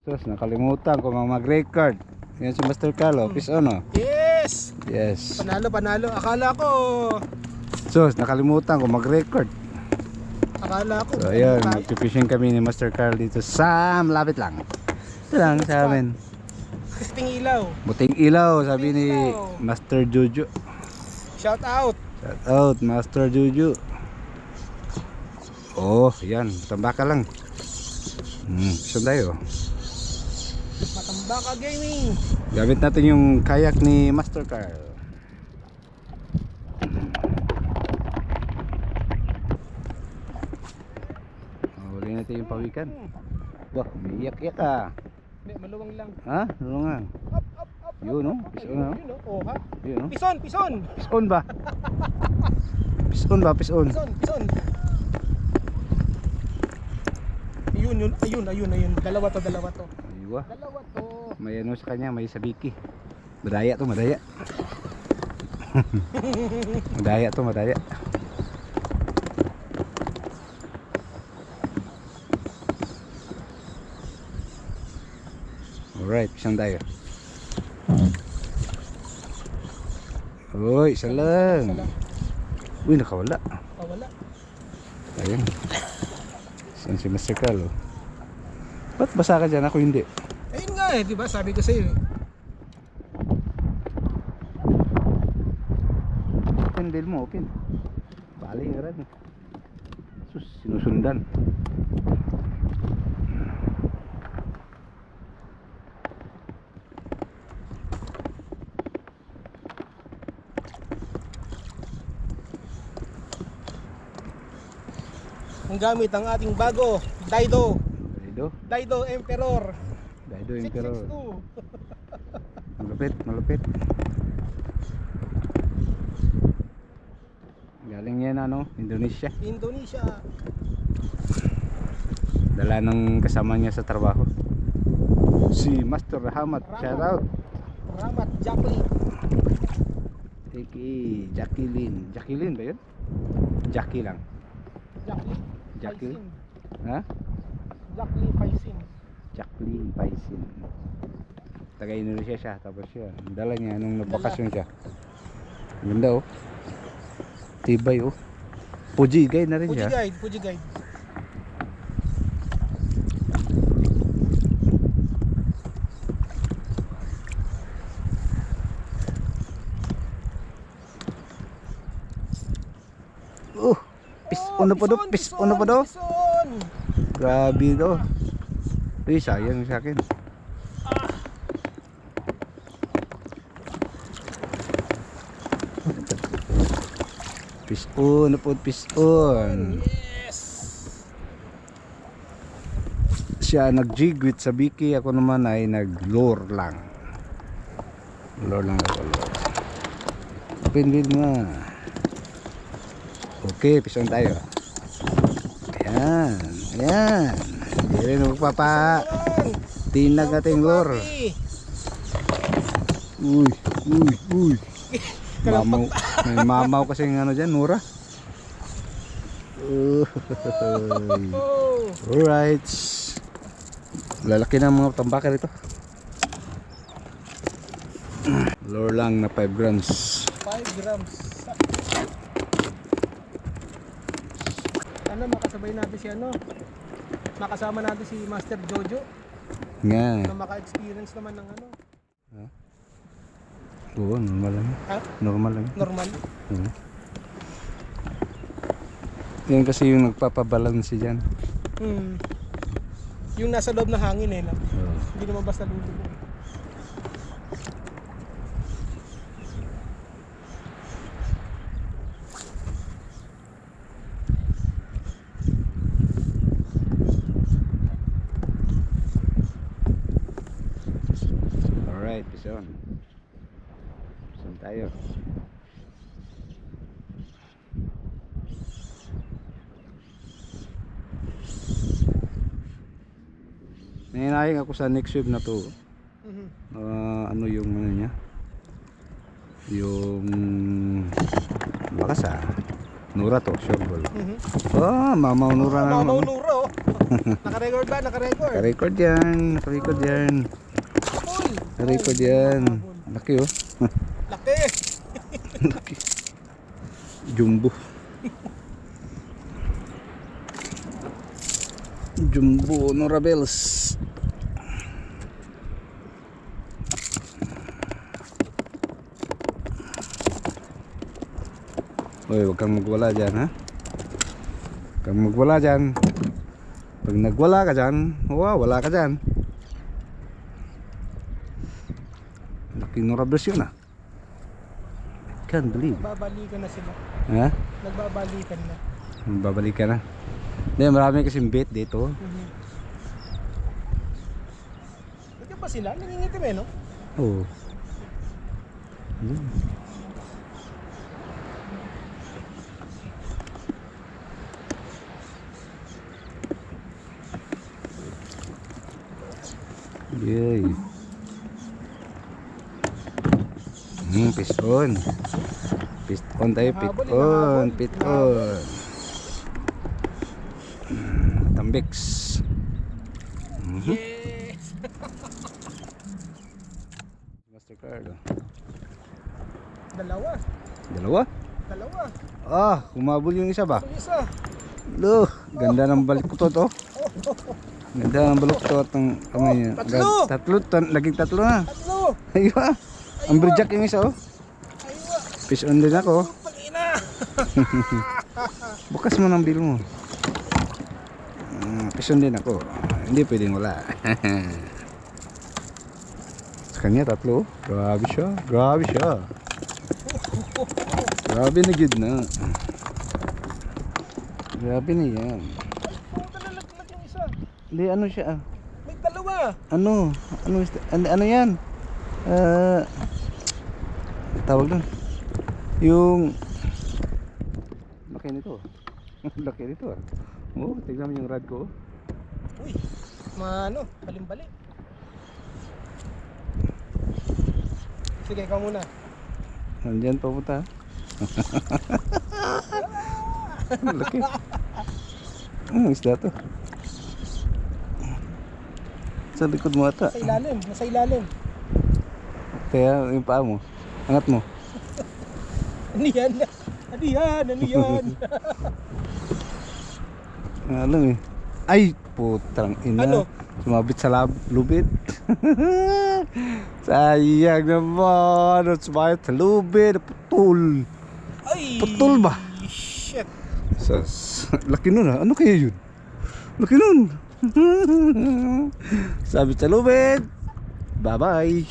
Sus, nakalimutan ko mag-record. Yan si Master Carlo, peace on oh. Yes! Yes. Panalo. Akala ko Sus, nakalimutan ko mag-record. So ayun, mag-fishing kami ni Master Carl dito sa malapit lang. Ito lang sa amin. Buting ilaw. Buting ilaw, sabi ni Ilaw. Master Juju. Shout out. Shout out, Master Juju. Oh, yan, tambaka lang. Saan tayo? Matambaka Gaming. Gamit natin yung kayak ni Master Carl. Huli natin yung pawikan. Wah, umiiyak-iyak ka. Hindi, maluwang lang. Ha? Ano nga? Up. Yun no? Pison no? Yun, oh, ha? Yun no? Pison. Pison ba? Pison. Pison. Ayun. Dalawa to. Aywa. Dalawa to. May ano sa kanya, may sabiki. Madaya to, madaya. Madaya. Alright, pisang tayo. Uy, isa lang. Uy, nakawala. Wala. Ayun. Saan si Master Carl oh? Ba't basa ka dyan? Ako hindi. Ayun nga di ba? Sabi ko sa'yo. Open bill mo, open. Bali nga rin. Sus, sinusundan. Ang gamit ang ating bago, Daido Emperor. Daido Emperor. 662. Malupit. Galing yan ano, Indonesia. Dala ng kasama niya sa trabaho. Si Master Rahmat. Shout out. Rahmat Jacqueline. Jacqueline ba yun? Jackie lang. Jacqueline. Ha? Jacqueline Paisin. Taga Indonesia siya. Tapos siya, dala niya nung nagpakasyon siya. Ganda oh. Tibay oh. Puji guide na rin siya. Puji guide. Pison po do. Grabe do. Uy, sayang sa akin. Pison. Yes. Siya nag-jig with sabiki, ako naman ay nag-lure lang. Lure. Open wheel mo. Okay, pison tayo. Ayan. Hindi rin magpapa tinag nating lure. Uy. May mamaw kasi ng ano dyan, Nura. Alright. Lalaki na mga tambaka rito. Lure lang na 5 grams. 5 grams. Ano, makasabay natin si makasama natin si Master Jojo Nga. na maka-experience naman ng ano. Oo, normal lang. Ha? Normal. Yan kasi yung nagpapabalansi dyan. Yung nasa loob ng hangin lang. Hindi naman basta lulubog. Alright, pison tayo. Nanginayang ako sa next wave na to. Ano yung ano niya? Yung bakas Nura to, shoreball. Mhm. Oh, Mamaw Nura na Mamaw naman. Nura oh. Naka-record ba? Naka-record. Naka-record yan. Naka-record yan. Uy. Naka-record yan. Laki oh. Laki. Laki. Jumbo. Jumbo Nora Bells. Uy, huwag kang magwala dyan, ha? Huwag kang magwala dyan. Pag nagwala ka dyan, wala ka dyan. Laki Nora Bells yun, ah. I can't believe. Nagbabalikan na sila. Ha? Nagbabalikan na. Babalik ka na. Hindi, marami kasing bait dito. Mhm. Ito ba sila? Nangingitim eh, no? Oo. Yun. Yay. Piston. Piston tayo, piston. Piston. Tambix. Yes! Mastercard. Dalawa. Dalawa? Dalawa. Ah, humabol yung isa ba? Yung isa. Lo, ganda ng baliktot oh. Ganda ng baliktot ng kamay niya. Tatlo! Laging tatlo na. Tatlo. Aywa. Ang bridjak yung isa oh. Aywa. Fish on din ako. Pag-ina. Bukas mo ng bill mo. Fish on din ako. Hindi pwedeng wala. Sa kanya tatlo. Grabe siya. Grabe siya. Grabe na gid na. Grabe na yan. Puta na laglag yung isa. Hindi ano siya ah. May dalawa. Ano yan? Tawag doon. Yung laki nito. Laki nito ah. Oh, tignan mo yung rod ko. Uy. Balim-balik. Sige, ikaw muna. Nandiyan pa puta. Laki. Isda to. Sa likod mo ata. Nasa ilalim. Nasa ilalim. Kaya yung paa mo. Angat mo. Ano yan? Ano yan? Ano yan? Alam eh. Ay, putang ina. Ano? Sumabit sa lubid. Sayang naman. Sumabit sa lubid. Putol. Ay! Putol ba? Shit. Laki nun ah. Ano kaya yun? Laki nun. Sabit sa lubid. Bye bye.